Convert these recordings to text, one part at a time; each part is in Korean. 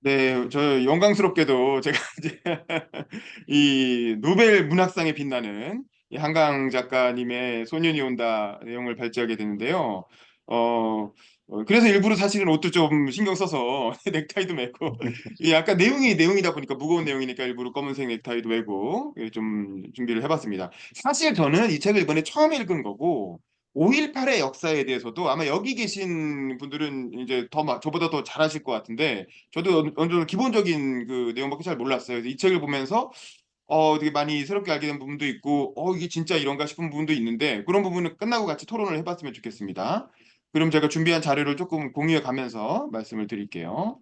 네, 저 영광스럽게도 제가 이제 이 노벨 문학상에 빛나는 이 한강 작가님의 소년이 온다 내용을 발제하게 되는데요. 어, 그래서 일부러 사실은 옷도 좀 신경 써서 넥타이도 메고 이 약간 내용이 내용이다 보니까 무거운 내용이니까 일부러 검은색 넥타이도 메고 좀 준비를 해봤습니다. 사실 저는 이 책을 이번에 처음 읽은 거고 5.18의 역사에 대해서도 아마 여기 계신 분들은 이제 저보다 더 잘 아실 것 같은데 저도 어느 정도 기본적인 그 내용밖에 잘 몰랐어요. 그래서 이 책을 보면서 되게 많이 새롭게 알게 된 부분도 있고 이게 진짜 이런가 싶은 부분도 있는데 그런 부분은 끝나고 같이 토론을 해봤으면 좋겠습니다. 그럼 제가 준비한 자료를 조금 공유해 가면서 말씀을 드릴게요.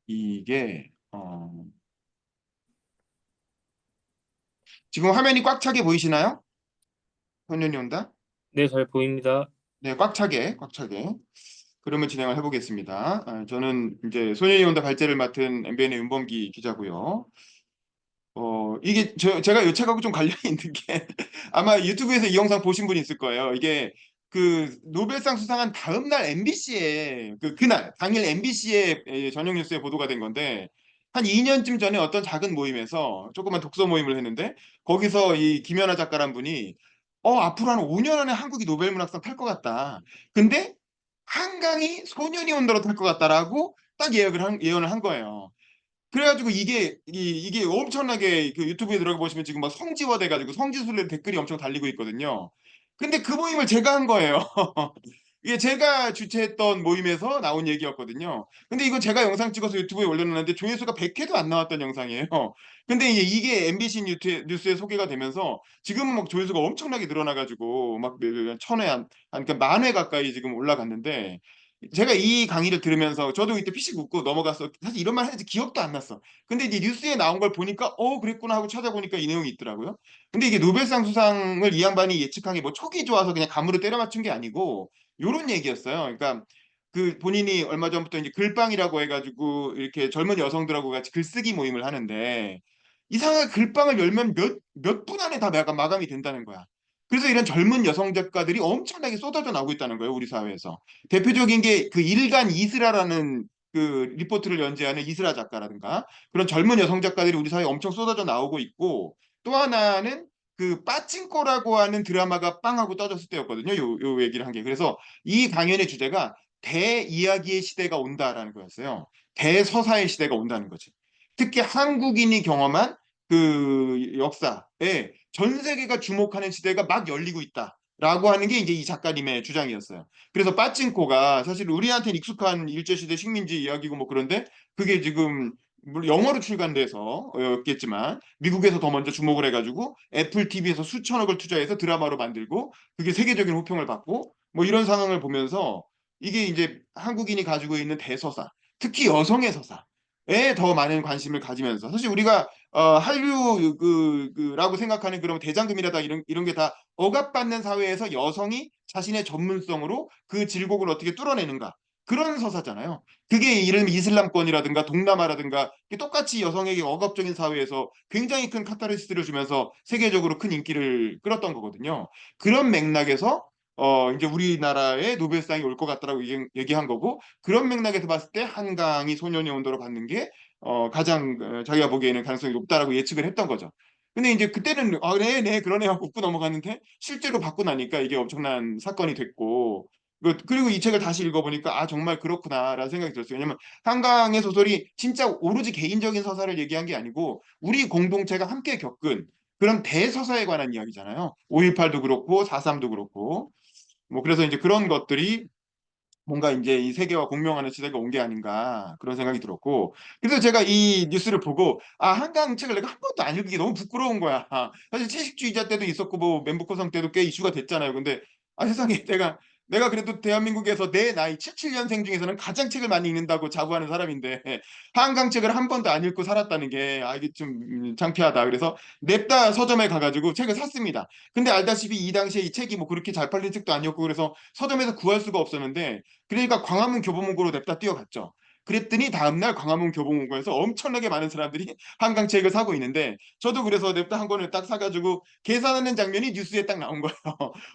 이게 지금 화면이 꽉 차게 보이시나요? 소년이 온다? 네, 잘 보입니다. 네, 꽉 차게, 꽉 차게. 그러면 진행을 해보겠습니다. 저는 이제 소년이 온다 발제를 맡은 MBN의 윤범기 기자고요. 이게 제가 이 책하고 좀 관련이 있는 게 아마 유튜브에서 이 영상 보신 분이 있을 거예요. 이게 그 노벨상 수상한 다음 날 MBC에 그날 당일 MBC에 저녁 뉴스에 보도가 된 건데 한 2년쯤 전에 어떤 작은 모임에서 조그만 독서 모임을 했는데 거기서 이 김연아 작가란 분이 앞으로 한 5년 안에 한국이 노벨 문학상 탈 것 같다. 근데 한강이 소년이 온도로 탈 것 같다라고 딱 예언을 한 거예요. 그래가지고 이게 엄청나게 그 유튜브에 들어가 보시면 지금 막 성지화 돼가지고 성지순례 댓글이 엄청 달리고 있거든요. 근데 그 모임을 제가 한 거예요. 이게 제가 주최했던 모임에서 나온 얘기였거든요. 근데 이건 제가 영상 찍어서 유튜브에 올려놨는데 조회수가 100회도 안 나왔던 영상이에요. 근데 이게 MBC 뉴스에 소개가 되면서 지금은 막 조회수가 엄청나게 늘어나가지고 막 천회 그러니까 만 회 가까이 지금 올라갔는데 제가 이 강의를 들으면서 저도 이때 피식 웃고 넘어갔어. 사실 이런 말 했는지 기억도 안 났어. 근데 이제 뉴스에 나온 걸 보니까 그랬구나 하고 찾아보니까 이 내용이 있더라고요. 근데 이게 노벨상 수상을 이 양반이 예측한 게 뭐 촉이 좋아서 그냥 감으로 때려 맞춘 게 아니고 요런 얘기였어요. 그러니까 그 본인이 얼마 전부터 이제 글빵이라고 해가지고 이렇게 젊은 여성들하고 같이 글쓰기 모임을 하는데 이상하게 글빵을 열면 몇 분 안에 다 마감이 된다는 거야. 그래서 이런 젊은 여성 작가들이 엄청나게 쏟아져 나오고 있다는 거예요, 우리 사회에서. 대표적인 게 그 일간 이슬아라는 그 리포트를 연재하는 이슬아 작가라든가 그런 젊은 여성 작가들이 우리 사회에 엄청 쏟아져 나오고 있고 또 하나는 그 빠찡코라고 하는 드라마가 빵하고 떠졌을 때였거든요. 요 얘기를 한 게. 그래서 이 강연의 주제가 대이야기의 시대가 온다라는 거였어요. 대서사의 시대가 온다는 거지. 특히 한국인이 경험한 그 역사에 전 세계가 주목하는 시대가 막 열리고 있다라고 하는 게 이제 이 작가님의 주장이었어요. 그래서 빠찡코가 사실 우리한테는 익숙한 일제시대 식민지 이야기고 뭐 그런데 그게 지금 물론 영어로 출간돼서였겠지만 미국에서 더 먼저 주목을 해가지고 애플 TV에서 수천억을 투자해서 드라마로 만들고 그게 세계적인 호평을 받고 뭐 이런 상황을 보면서 이게 이제 한국인이 가지고 있는 대서사, 특히 여성의 서사에 더 많은 관심을 가지면서 사실 우리가 한류 라고 생각하는 그런 대장금이라다 이런 게 다 억압받는 사회에서 여성이 자신의 전문성으로 그 질곡을 어떻게 뚫어내는가 그런 서사잖아요. 그게 이름 이슬람권이라든가 동남아라든가 똑같이 여성에게 억압적인 사회에서 굉장히 큰 카타르시스를 주면서 세계적으로 큰 인기를 끌었던 거거든요. 그런 맥락에서 이제 우리나라에 노벨상이 올 것 같다라고 얘기한 거고 그런 맥락에서 봤을 때 한강이 소년의 온도로 받는 게 가장 자기가 보기에는 가능성이 높다라고 예측을 했던 거죠. 근데 이제 그때는 네, 네, 그러네 하고 웃고 넘어갔는데 실제로 받고 나니까 이게 엄청난 사건이 됐고 그리고 이 책을 다시 읽어보니까 정말 그렇구나라는 생각이 들었어요. 왜냐면 한강의 소설이 진짜 오로지 개인적인 서사를 얘기한 게 아니고 우리 공동체가 함께 겪은 그런 대서사에 관한 이야기잖아요. 5.18도 그렇고 4.3도 그렇고 뭐 그래서 이제 그런 것들이 뭔가 이제 이 세계와 공명하는 시대가 온 게 아닌가 그런 생각이 들었고 그래서 제가 이 뉴스를 보고 한강 책을 내가 한 번도 안 읽은 게 너무 부끄러운 거야. 사실 채식주의자 때도 있었고 뭐 멘부코상 때도 꽤 이슈가 됐잖아요. 근데 세상에 내가 그래도 대한민국에서 내 나이 77년생 중에서는 가장 책을 많이 읽는다고 자부하는 사람인데 한강 책을 한 번도 안 읽고 살았다는 게 이게 좀 창피하다. 그래서 냅다 서점에 가가지고 책을 샀습니다. 근데 알다시피 이 당시에 이 책이 뭐 그렇게 잘 팔린 책도 아니었고 그래서 서점에서 구할 수가 없었는데 그러니까 광화문 교보문고로 냅다 뛰어갔죠. 그랬더니 다음날 광화문 교보문고에서 엄청나게 많은 사람들이 한강책을 사고 있는데 저도 그래서 냅다 한 권을 딱 사가지고 계산하는 장면이 뉴스에 딱 나온 거예요.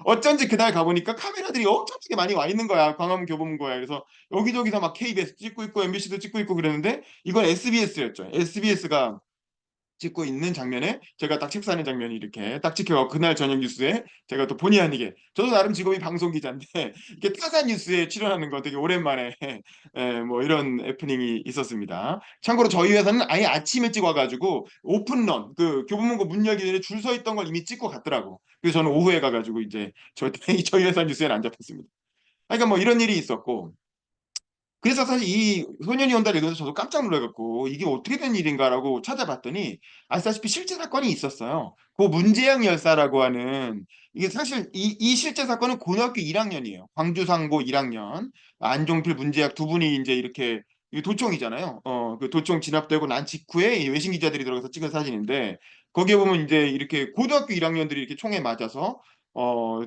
어쩐지 그날 가보니까 카메라들이 엄청나게 많이 와 있는 거야. 광화문 교보문고에. 그래서 여기저기서 막 KBS 찍고 있고 MBC도 찍고 있고 그랬는데 이건 SBS였죠. SBS가 찍고 있는 장면에 제가 딱 책사하는 장면이 이렇게 딱 찍혀서 그날 저녁 뉴스에 제가 또 본의 아니게 저도 나름 직업이 방송 기자인데 이렇게 타사 뉴스에 출연하는 거 되게 오랜만에 뭐 이런 해프닝이 있었습니다. 참고로 저희 회사는 아예 아침 일찍 와가지고 오픈런 그 교보문고 문 열기 전에 줄 서 있던 걸 이미 찍고 갔더라고. 그래서 저는 오후에 가가지고 이제 저희 회사 뉴스에는 안 잡혔습니다. 그러니까 뭐 이런 일이 있었고 그래서 사실 이 소년이 온다를 읽으면서 저도 깜짝 놀라갖고 이게 어떻게 된 일인가라고 찾아봤더니 아시다시피 실제 사건이 있었어요. 그 문재영 열사라고 하는 이게 사실 이 실제 사건은 고등학교 1학년이에요. 광주상고 1학년 안종필 문재학 두 분이 이제 이렇게 이 도청이잖아요. 그 도청 진압되고 난 직후에 이 외신 기자들이 들어가서 찍은 사진인데 거기에 보면 이제 이렇게 고등학교 1학년들이 이렇게 총에 맞아서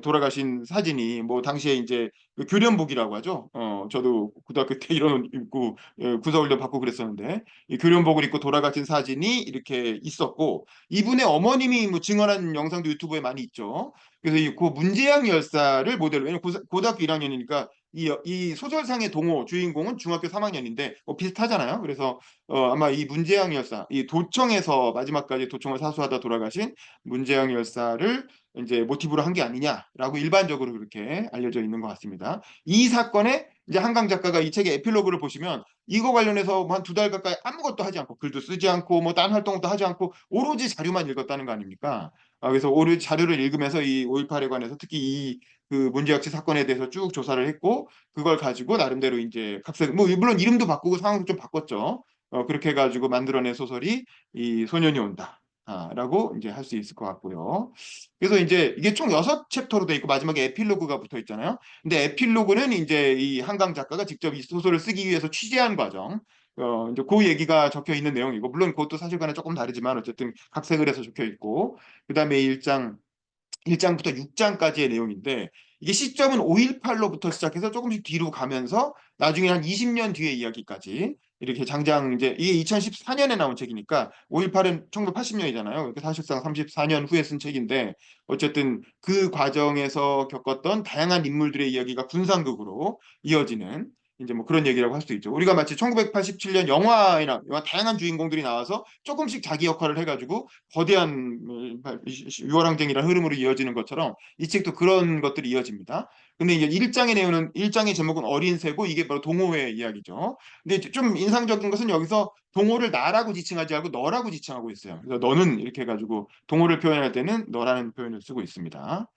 돌아가신 사진이 뭐 당시에 이제 그 교련복이라고 하죠. 저도 고등학교 때 이런 옷 입고 군사훈련 받고 그랬었는데 이 교련복을 입고 돌아가신 사진이 이렇게 있었고 이분의 어머님이 뭐 증언한 영상도 유튜브에 많이 있죠. 그래서 그 문재양 열사를 모델로 왜냐면 고등학교 1학년이니까 이 소설상의 동호 주인공은 중학교 3학년인데 비슷하잖아요. 그래서 아마 이 문재양 열사, 이 도청에서 마지막까지 도청을 사수하다 돌아가신 문재양 열사를 이제 모티브로 한 게 아니냐라고 일반적으로 그렇게 알려져 있는 것 같습니다. 이 사건에 이제 한강 작가가 이 책의 에필로그를 보시면 이거 관련해서 한 두 달 가까이 아무것도 하지 않고 글도 쓰지 않고 뭐 딴 활동도 하지 않고 오로지 자료만 읽었다는 거 아닙니까? 그래서 오로지 자료를 읽으면서 이 5.18에 관해서 특히 이 그 문제학지 사건에 대해서 쭉 조사를 했고 그걸 가지고 나름대로 이제 각색 뭐 물론 이름도 바꾸고 상황도 좀 바꿨죠. 그렇게 해가지고 만들어낸 소설이 이 소년이 온다. 라고 이제 할 수 있을 것 같고요. 그래서 이제 이게 총 6챕터로 돼 있고 마지막에 에필로그가 붙어 있잖아요. 근데 에필로그는 이제 이 한강 작가가 직접 이 소설을 쓰기 위해서 취재한 과정, 이제 그 얘기가 적혀 있는 내용이고 물론 그것도 사실과는 조금 다르지만 어쨌든 각색을 해서 적혀 있고 그다음에 1장부터 6장까지의 내용인데 이게 시점은 5.18로부터 시작해서 조금씩 뒤로 가면서 나중에 한 20년 뒤의 이야기까지 이렇게 장장 이제 이게 2014년에 나온 책이니까 5.18은 1980년이잖아요. 그러니까 사실상 34년 후에 쓴 책인데 어쨌든 그 과정에서 겪었던 다양한 인물들의 이야기가 분상극으로 이어지는 이제 뭐 그런 얘기라고 할 수 있죠. 우리가 마치 1987년 영화 다양한 주인공들이 나와서 조금씩 자기 역할을 해가지고 거대한 유월항쟁이라는 흐름으로 이어지는 것처럼 이 책도 그런 것들이 이어집니다. 근데 이제 1장의 내용은 1장의 제목은 어린 새고 이게 바로 동호회 이야기죠. 근데 좀 인상적인 것은 여기서 동호를 나라고 지칭하지 않고 너라고 지칭하고 있어요. 그래서 너는 이렇게 해가지고 동호를 표현할 때는 너라는 표현을 쓰고 있습니다.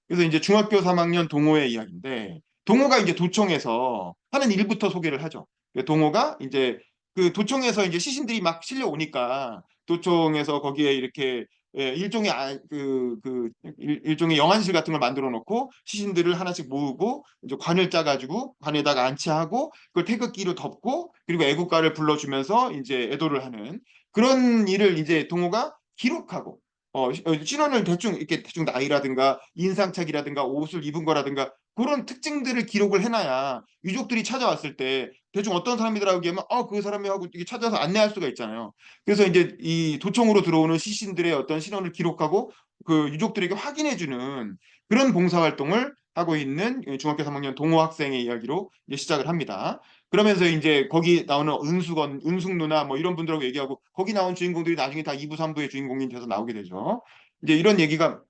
그래서 이제 중학교 3학년 동호회 이야기인데 동호가 이제 도청에서 하는 일부터 소개를 하죠. 동호가 이제 그 도청에서 이제 시신들이 막 실려오니까 도청에서 거기에 이렇게 일종의 일종의 영안실 같은 걸 만들어 놓고 시신들을 하나씩 모으고 이제 관을 짜가지고 관에다가 안치하고 그걸 태극기로 덮고 그리고 애국가를 불러주면서 이제 애도를 하는 그런 일을 이제 동호가 기록하고 신원을 대충 이렇게 대충 나이라든가 인상착이라든가 옷을 입은 거라든가 그런 특징들을 기록을 해놔야 유족들이 찾아왔을 때 대충 어떤 사람이더라고 하면 그 사람이 하고 이게 찾아서 안내할 수가 있잖아요. 그래서 이제 이 도청으로 들어오는 시신들의 어떤 신원을 기록하고 그 유족들에게 확인해주는 그런 봉사활동을 하고 있는 중학교 3학년 동호 학생의 이야기로 이제 시작을 합니다. 그러면서 이제 거기 나오는 은숙 누나 뭐 이런 분들하고 얘기하고 거기 나온 주인공들이 나중에 다 2부, 3부의 주인공이 돼서 나오게 되죠. 이제 이런 얘기가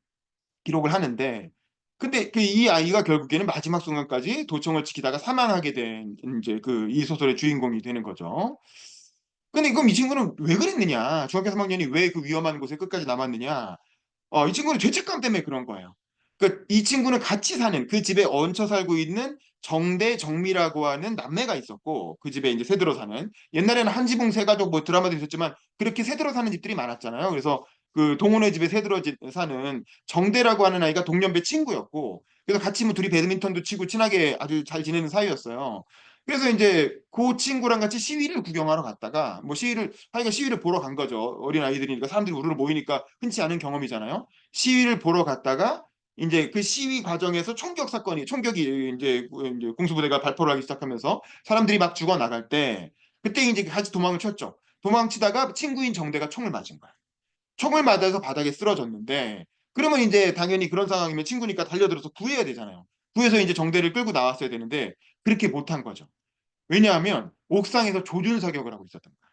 기록을 하는데 근데 그 이 아이가 결국에는 마지막 순간까지 도청을 지키다가 사망하게 된 이제 그 이 소설의 주인공이 되는 거죠. 근데 그럼 이 친구는 왜 그랬느냐? 중학교 3학년이 왜 그 위험한 곳에 끝까지 남았느냐? 이 친구는 죄책감 때문에 그런 거예요. 이 친구는 같이 사는 그 집에 얹혀 살고 있는 정대 정미라고 하는 남매가 있었고 그 집에 이제 새들어 사는 옛날에는 한 지붕 세 가족 뭐 드라마도 있었지만 그렇게 새들어 사는 집들이 많았잖아요. 그래서 그 동훈의 집에 새들어 사는 정대라고 하는 아이가 동년배 친구였고 그래서 같이 뭐 둘이 배드민턴도 치고 친하게 아주 잘 지내는 사이였어요. 그래서 이제 그 친구랑 같이 시위를 구경하러 갔다가 뭐 하여간 시위를 보러 간 거죠. 어린 아이들이니까 사람들이 우르르 모이니까 흔치 않은 경험이잖아요. 시위를 보러 갔다가 이제 그 시위 과정에서 총격이 이제 공수부대가 발포를 하기 시작하면서 사람들이 막 죽어 나갈 때 그때 이제 같이 도망을 쳤죠. 도망치다가 친구인 정대가 총을 맞은 거야. 총을 맞아서 바닥에 쓰러졌는데 그러면 이제 당연히 그런 상황이면 친구니까 달려들어서 구해야 되잖아요. 구해서 이제 정대를 끌고 나왔어야 되는데 그렇게 못한 거죠. 왜냐하면 옥상에서 조준 사격을 하고 있었던 거예요.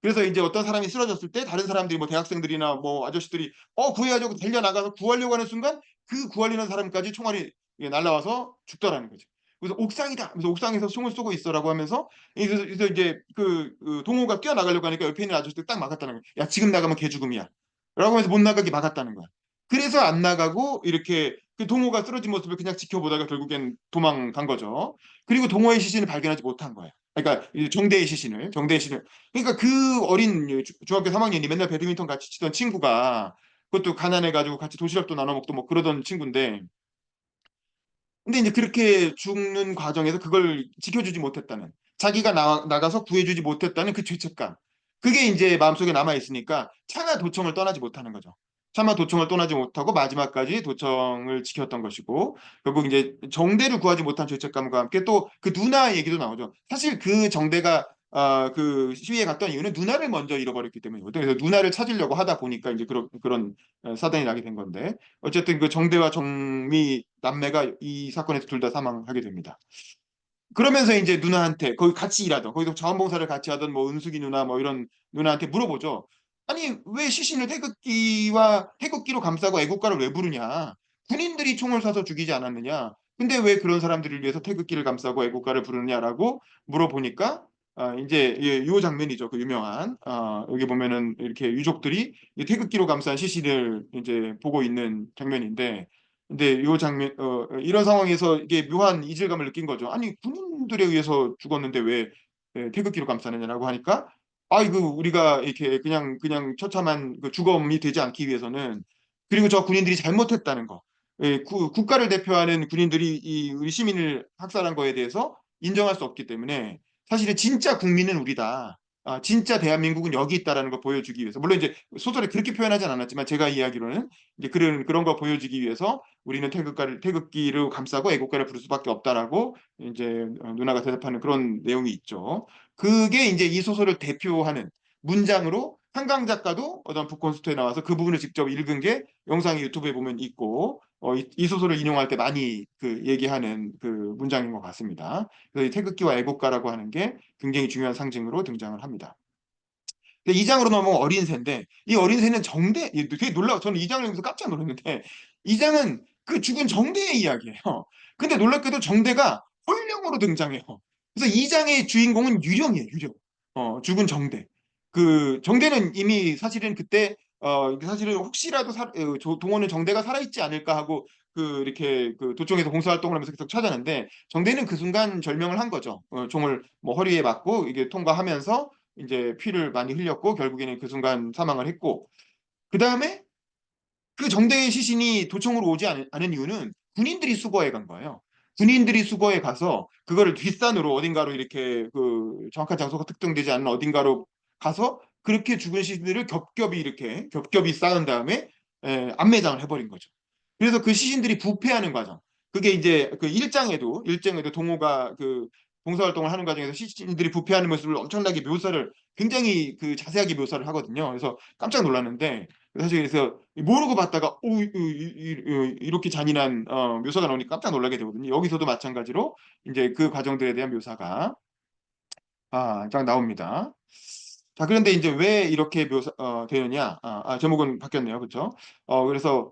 그래서 이제 어떤 사람이 쓰러졌을 때 다른 사람들이 뭐 대학생들이나 뭐 아저씨들이 구해야죠 달려나가서 구하려고 하는 순간 그 구하려는 사람까지 총알이 날라와서 죽더라는 거죠. 그래서 옥상이다. 그래서 옥상에서 총을 쏘고 있어라고 하면서 그래서 이제 그 동호가 뛰어나가려고 하니까 옆에 있는 아저씨들 딱 막았다는 거야. 야 지금 나가면 개죽음이야. 라고 해서 못 나가게 막았다는 거야. 그래서 안 나가고 이렇게 그 동호가 쓰러진 모습을 그냥 지켜보다가 결국엔 도망간 거죠. 그리고 동호의 시신을 발견하지 못한 거야. 그러니까 정대의 시신을 그러니까 그 어린 중학교 3학년이 맨날 배드민턴 같이 치던 친구가 그것도 가난해가지고 같이 도시락도 나눠 먹고 뭐 그러던 친구인데 근데 이제 그렇게 죽는 과정에서 그걸 지켜주지 못했다는 자기가 나가서 구해주지 못했다는 그 죄책감 그게 이제 마음속에 남아 있으니까 차마 도청을 떠나지 못하는 거죠. 차마 도청을 떠나지 못하고 마지막까지 도청을 지켰던 것이고 결국 이제 정대를 구하지 못한 죄책감과 함께 또 그 누나 얘기도 나오죠. 사실 그 정대가 그 시위에 갔던 이유는 누나를 먼저 잃어버렸기 때문이거든요. 그래서 누나를 찾으려고 하다 보니까 이제 그런 사단이 나게 된 건데 어쨌든 그 정대와 정미 남매가 이 사건에서 둘 다 사망하게 됩니다. 그러면서 이제 누나한테 거기 같이 일하던 거기서 자원봉사를 같이 하던 뭐 은숙이 누나 뭐 이런 누나한테 물어보죠. 아니 왜 시신을 태극기로 감싸고 애국가를 왜 부르냐? 군인들이 총을 쏴서 죽이지 않았느냐? 근데 왜 그런 사람들을 위해서 태극기를 감싸고 애국가를 부르느냐라고 물어보니까 이제 요 장면이죠. 그 유명한 여기 보면은 이렇게 유족들이 이 태극기로 감싼 시신을 이제 보고 있는 장면인데 근데 요 장면 이런 상황에서 이게 묘한 이질감을 느낀 거죠. 아니 군인들에 의해서 죽었는데 왜 태극기로 감싸느냐라고 하니까 이거 우리가 이렇게 그냥 처참한 그 주검이 되지 않기 위해서는 그리고 저 군인들이 잘못했다는 거. 국가를 대표하는 군인들이 이 우리 시민을 학살한 거에 대해서 인정할 수 없기 때문에 사실은 진짜 국민은 우리다. 진짜 대한민국은 여기 있다라는 걸 보여주기 위해서 물론 이제 소설에 그렇게 표현하진 않았지만 제가 이야기로는 이제 그런 거 보여주기 위해서 우리는 태극기를 감싸고 애국가를 부를 수밖에 없다라고 이제 누나가 대답하는 그런 내용이 있죠. 그게 이제 이 소설을 대표하는 문장으로 한강 작가도 어떤 북콘스트에 나와서 그 부분을 직접 읽은 게 영상이 유튜브에 보면 있고 이 소설을 인용할 때 많이 그 얘기하는 그 문장인 것 같습니다. 그래서 이 태극기와 애국가라고 하는 게 굉장히 중요한 상징으로 등장을 합니다. 근데 2장으로 넘어온 어린 새인데 이 어린 새는 되게 놀라워. 저는 2장을 읽으면서 깜짝 놀랐는데 2장은 그 죽은 정대의 이야기예요. 근데 놀랍게도 정대가 홀령으로 등장해요. 그래서 2장의 주인공은 유령이에요. 유령. 죽은 정대. 그 정대는 이미 사실은 그때 사실은 혹시라도 동호는 정대가 살아있지 않을까 하고 그 이렇게 그 도청에서 봉사활동을 하면서 계속 찾아냈는데 정대는 그 순간 절명을 한 거죠. 총을 뭐 허리에 맞고 이게 통과하면서 이제 피를 많이 흘렸고 결국에는 그 순간 사망을 했고 그 다음에 그 정대의 시신이 도청으로 오지 않은 이유는 군인들이 수거해 간 거예요. 군인들이 수거해 가서 그거를 뒷산으로 어딘가로 이렇게 그 정확한 장소가 특정되지 않는 어딘가로 가서 그렇게 죽은 시신들을 겹겹이 쌓은 다음에 안매장을 해버린 거죠. 그래서 그 시신들이 부패하는 과정. 그게 이제 그 일장에도 동호가 그 봉사활동을 하는 과정에서 시신들이 부패하는 모습을 엄청나게 굉장히 그 자세하게 묘사를 하거든요. 그래서 깜짝 놀랐는데 사실 그래서 모르고 봤다가 이렇게 잔인한 묘사가 나오니까 깜짝 놀라게 되거든요. 여기서도 마찬가지로 이제 그 과정들에 대한 묘사가 쫙 나옵니다. 자, 그런데 이제 왜 이렇게 되느냐? 제목은 바뀌었네요. 그렇죠? 그래서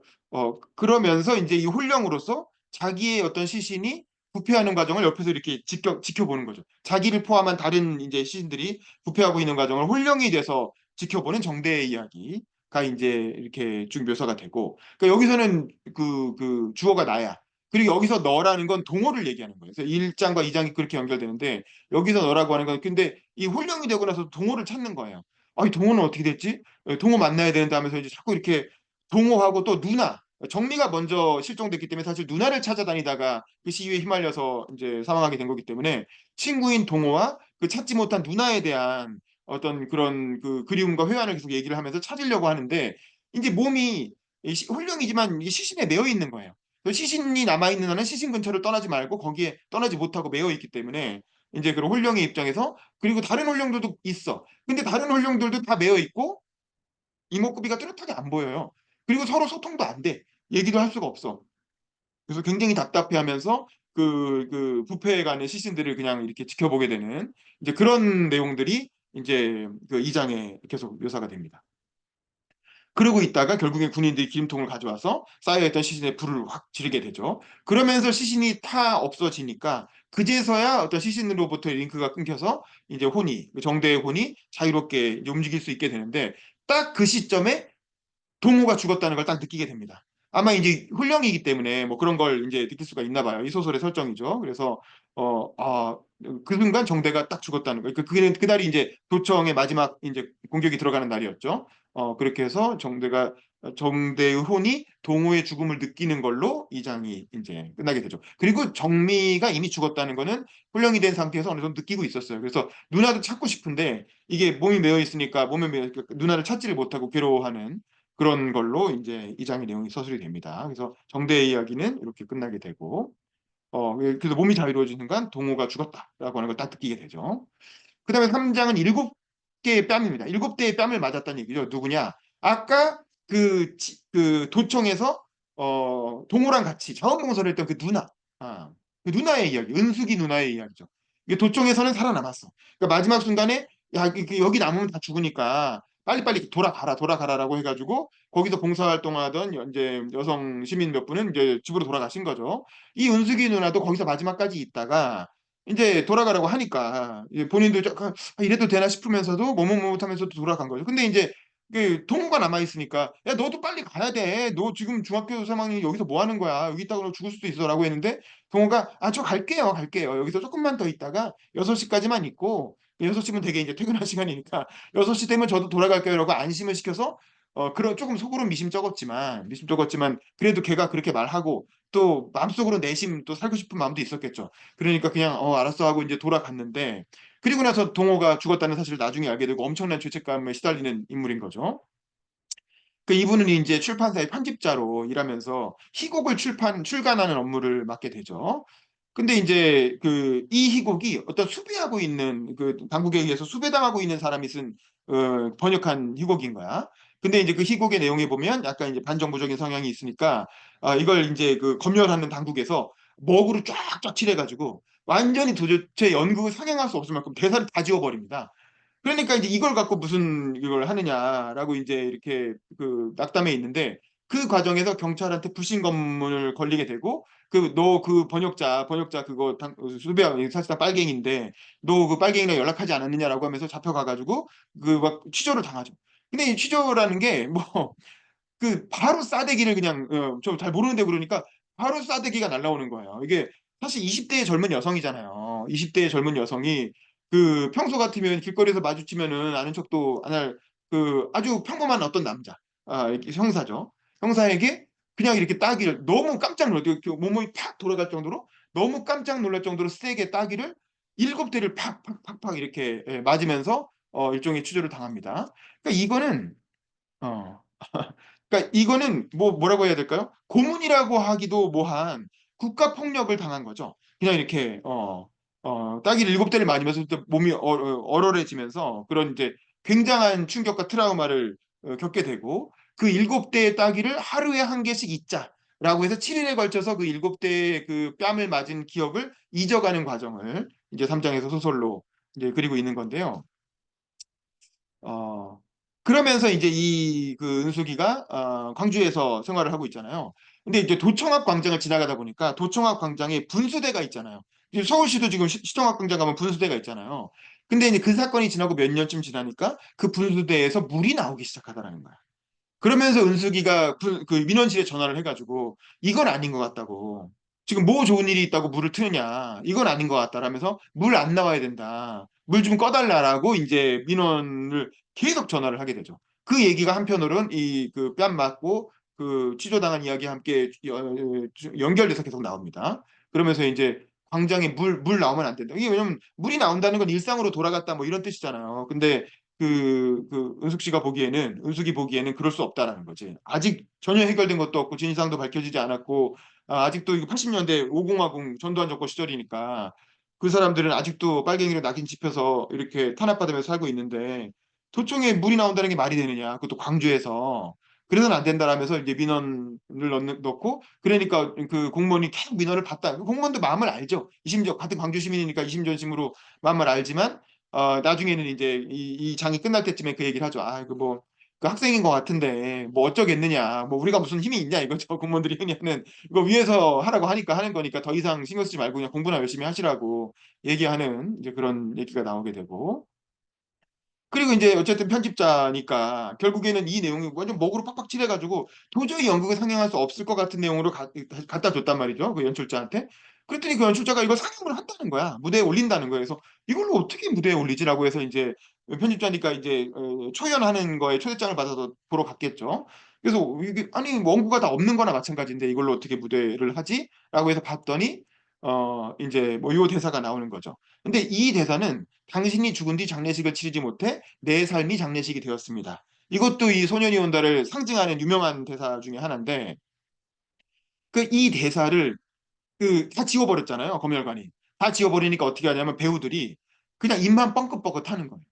그러면서 이제 이 홀령으로서 자기의 어떤 시신이 부패하는 과정을 옆에서 이렇게 지켜보는 거죠. 자기를 포함한 다른 이제 시신들이 부패하고 있는 과정을 홀령이 돼서 지켜보는 정대의 이야기가 이제 이렇게 쭉 묘사가 되고, 그러니까 여기서는 그 주어가 나야. 그리고 여기서 너라는 건 동호를 얘기하는 거예요. 그래서 1장과 2장이 그렇게 연결되는데 여기서 너라고 하는 건 근데 이 홀령이 되고 나서 동호를 찾는 거예요. 이 동호는 어떻게 됐지? 동호 만나야 되는데 하면서 이제 자꾸 이렇게 동호하고 또 누나 정미가 먼저 실종됐기 때문에 사실 누나를 찾아다니다가 그 시위에 휘말려서 이제 사망하게 된 거기 때문에 친구인 동호와 그 찾지 못한 누나에 대한 어떤 그런 그 그리움과 회한을 계속 얘기를 하면서 찾으려고 하는데 이제 몸이 홀령이지만 이게 시신에 매여 있는 거예요. 시신이 남아있는 한은 시신 근처를 떠나지 말고 거기에 떠나지 못하고 매여 있기 때문에 이제 그런 홀령의 입장에서 그리고 다른 홀령들도 있어. 근데 다른 홀령들도 다 매여 있고 이목구비가 뚜렷하게 안 보여요. 그리고 서로 소통도 안 돼. 얘기도 할 수가 없어. 그래서 굉장히 답답해하면서 그 뷔페에 가는 시신들을 그냥 이렇게 지켜보게 되는 이제 그런 내용들이 이제 그 2장에 계속 묘사가 됩니다. 그러고 있다가 결국엔 군인들이 기름통을 가져와서 쌓여있던 시신에 불을 확 지르게 되죠. 그러면서 시신이 다 없어지니까 그제서야 어떤 시신으로부터 링크가 끊겨서 이제 혼이 정대의 혼이 자유롭게 이제 움직일 수 있게 되는데 딱 그 시점에 동호가 죽었다는 걸 딱 느끼게 됩니다. 아마 이제 훈령이기 때문에 뭐 그런 걸 이제 느낄 수가 있나 봐요. 이 소설의 설정이죠. 그래서 그 순간 정대가 딱 죽었다는 거. 그날이 이제 도청의 마지막 이제 공격이 들어가는 날이었죠. 그렇게 해서 정대의 혼이 동호의 죽음을 느끼는 걸로 이 장이 이제 끝나게 되죠. 그리고 정미가 이미 죽었다는 거는 훈령이 된 상태에서 어느 정도 느끼고 있었어요. 그래서 누나도 찾고 싶은데 이게 몸이 메어 있으니까 몸에 메어 있으니까 누나를 찾지를 못하고 괴로워하는 그런 걸로 이제 이 장의 내용이 서술이 됩니다. 그래서 정대의 이야기는 이렇게 끝나게 되고, 그래서 몸이 자유로워진 순간 동호가 죽었다라고 하는 걸 딱 느끼게 되죠. 그 다음에 3장은 7개의 뺨입니다. 7대의 뺨을 맞았다는 얘기죠. 누구냐? 아까 그 도청에서 동호랑 같이 자원봉사를 했던 그 누나, 그 누나의 이야기, 은숙이 누나의 이야기죠. 이게 도청에서는 살아남았어. 그러니까 마지막 순간에 야, 여기 남으면 다 죽으니까 빨리빨리 돌아가라라고 해가지고 거기서 봉사활동하던 이제 여성 시민 몇 분은 이제 집으로 돌아가신 거죠. 이 은숙이 누나도 거기서 마지막까지 있다가 이제 돌아가라고 하니까 이제 본인도 약간 이래도 되나 싶으면서도 머뭇머뭇하면서도 돌아간 거죠. 근데 이제 그 동호가 남아 있으니까 야 너도 빨리 가야 돼. 너 지금 중학교 3학년이 여기서 뭐 하는 거야? 여기 있다가 너 죽을 수도 있어라고 했는데 동호가 저 갈게요. 여기서 조금만 더 있다가 6시까지만 있고 6시면 되게 이제 퇴근할 시간이니까 6시 되면 저도 돌아갈게요. 라고 안심을 시켜서 그런 조금 속으로 미심 적었지만 그래도 걔가 그렇게 말하고 또 마음속으로 내심 또 살고 싶은 마음도 있었겠죠. 그러니까 그냥 알았어 하고 이제 돌아갔는데 그리고 나서 동호가 죽었다는 사실을 나중에 알게 되고 엄청난 죄책감에 시달리는 인물인 거죠. 그 이분은 이제 출판사의 편집자로 일하면서 희곡을 출간하는 업무를 맡게 되죠. 근데 이제 이 희곡이 어떤 수배하고 있는 그 당국에 의해서 수배당하고 있는 사람이 쓴 번역한 희곡인 거야. 근데 이제 그 희곡의 내용에 보면 약간 이제 반정부적인 성향이 있으니까 이걸 이제 그 검열하는 당국에서 먹으로 쫙쫙 칠해가지고 완전히 도대체 연극을 상영할 수 없을 만큼 대사를 다 지워버립니다. 그러니까 이제 이걸 갖고 무슨 이걸 하느냐라고 이제 이렇게 그 낙담해 있는데 그 과정에서 경찰한테 불신 검문을 걸리게 되고 너 그 번역자 그거 수배하 사실상 빨갱인데 너 그 빨갱이랑 연락하지 않았느냐라고 하면서 잡혀가가지고 그 막 취조를 당하죠. 근데 이 취조라는 게 뭐 바로 싸대기를 그냥 좀 잘 모르는데 그러니까 바로 싸대기가 날라오는 거예요. 이게 사실 20대의 젊은 여성이잖아요. 20대의 젊은 여성이 평소 같으면 길거리에서 마주치면은 아는 척도 안 할 아주 평범한 어떤 남자, 이렇게 형사죠. 형사에게 그냥 이렇게 따기를 너무 깜짝 놀랐대요. 몸이 팍 돌아갈 정도로 너무 깜짝 놀랄 정도로 세게 따기를 7대를 팍팍팍팍 이렇게 맞으면서 일종의 취조를 당합니다. 그러니까 어, 이거는 뭐라고 해야 될까요? 고문이라고 하기도 뭐한 국가 폭력을 당한 거죠. 그냥 이렇게 따기를 7대를 맞으면서 또 몸이 얼얼해지면서 그런 이제 굉장한 충격과 트라우마를 겪게 되고 그 7대의 따기를 하루에 한 개씩 잊자라고 해서 7일에 걸쳐서 그 7대의 그 뺨을 맞은 기억을 잊어가는 과정을 이제 3장에서 소설로 이제 그리고 있는 건데요. 어, 그러면서 이제 은숙이가 광주에서 생활을 하고 있잖아요. 근데 이제 도청학 광장을 지나가다 보니까 도청학 광장에 분수대가 있잖아요. 이제 서울시도 지금 시청학 광장 가면 분수대가 있잖아요. 근데 이제 그 사건이 지나고 몇 년쯤 지나니까 그 분수대에서 물이 나오기 시작하더라는 거야. 그러면서 은숙이가 그 민원실에 전화를 해가지고 이건 아닌 것 같다고. 지금 뭐 좋은 일이 있다고 물을 트느냐. 이건 아닌 것 같다라면서 물 안 나와야 된다. 물 좀 꺼달라라고 이제 민원을 계속 전화를 하게 되죠. 그 얘기가 한편으로는 이 그 뺨 맞고 그 취조당한 이야기와 함께 연결돼서 계속 나옵니다. 그러면서 이제 광장에 물 나오면 안 된다. 이게 왜냐면 물이 나온다는 건 일상으로 돌아갔다 뭐 이런 뜻이잖아요. 근데 은숙이 보기에는 그럴 수 없다라는 거지. 아직 전혀 해결된 것도 없고 진상도 밝혀지지 않았고 아직도 이거 80년대 5050 전두환 정권 시절이니까 그 사람들은 아직도 빨갱이로 낙인 찍혀서 이렇게 탄압받으면서 살고 있는데 도청에 물이 나온다는 게 말이 되느냐? 그것도 광주에서. 그래서는 안 된다라면서 이제 민원을 넣고 그러니까 그 공무원이 계속 민원을 받다. 그 공무원도 마음을 알죠. 이심적 같은 광주 시민이니까 이심전심으로 마음을 알지만 나중에는 이제 이 장이 끝날 때쯤에 그 얘기를 하죠. 아, 그 뭐, 그 학생인 것 같은데, 뭐 어쩌겠느냐. 뭐 우리가 무슨 힘이 있냐, 이거죠. 공무원들이 흔히 하는, 이거 위에서 하라고 하니까 하는 거니까 더 이상 신경 쓰지 말고 그냥 공부나 열심히 하시라고 얘기하는 이제 그런 얘기가 나오게 되고. 그리고 이제 어쨌든 편집자니까 결국에는 이 내용이 완전 먹으로 팍팍 칠해가지고 도저히 연극을 상영할 수 없을 것 같은 내용으로 갖다 줬단 말이죠. 그 연출자한테. 그랬더니 그 연출자가 이걸 상영을 한다는 거야. 무대에 올린다는 거예요. 그래서 이걸로 어떻게 무대에 올리지라고 해서 이제 편집자니까 이제 초연하는 거에 초대장을 받아서 보러 갔겠죠. 그래서 이게 아니 원고가 다 없는 거나 마찬가지인데 이걸로 어떻게 무대를 하지? 라고 해서 봤더니 이제 뭐 요 대사가 나오는 거죠. 근데 이 대사는 당신이 죽은 뒤 장례식을 치르지 못해 내 삶이 장례식이 되었습니다. 이것도 이 소년이 온다를 상징하는 유명한 대사 중에 하나인데 그 이 대사를 그 다 지워버렸잖아요. 검열관이. 다 지워버리니까 어떻게 하냐면 배우들이 그냥 입만 뻥긋뻥긋 하는 거예요.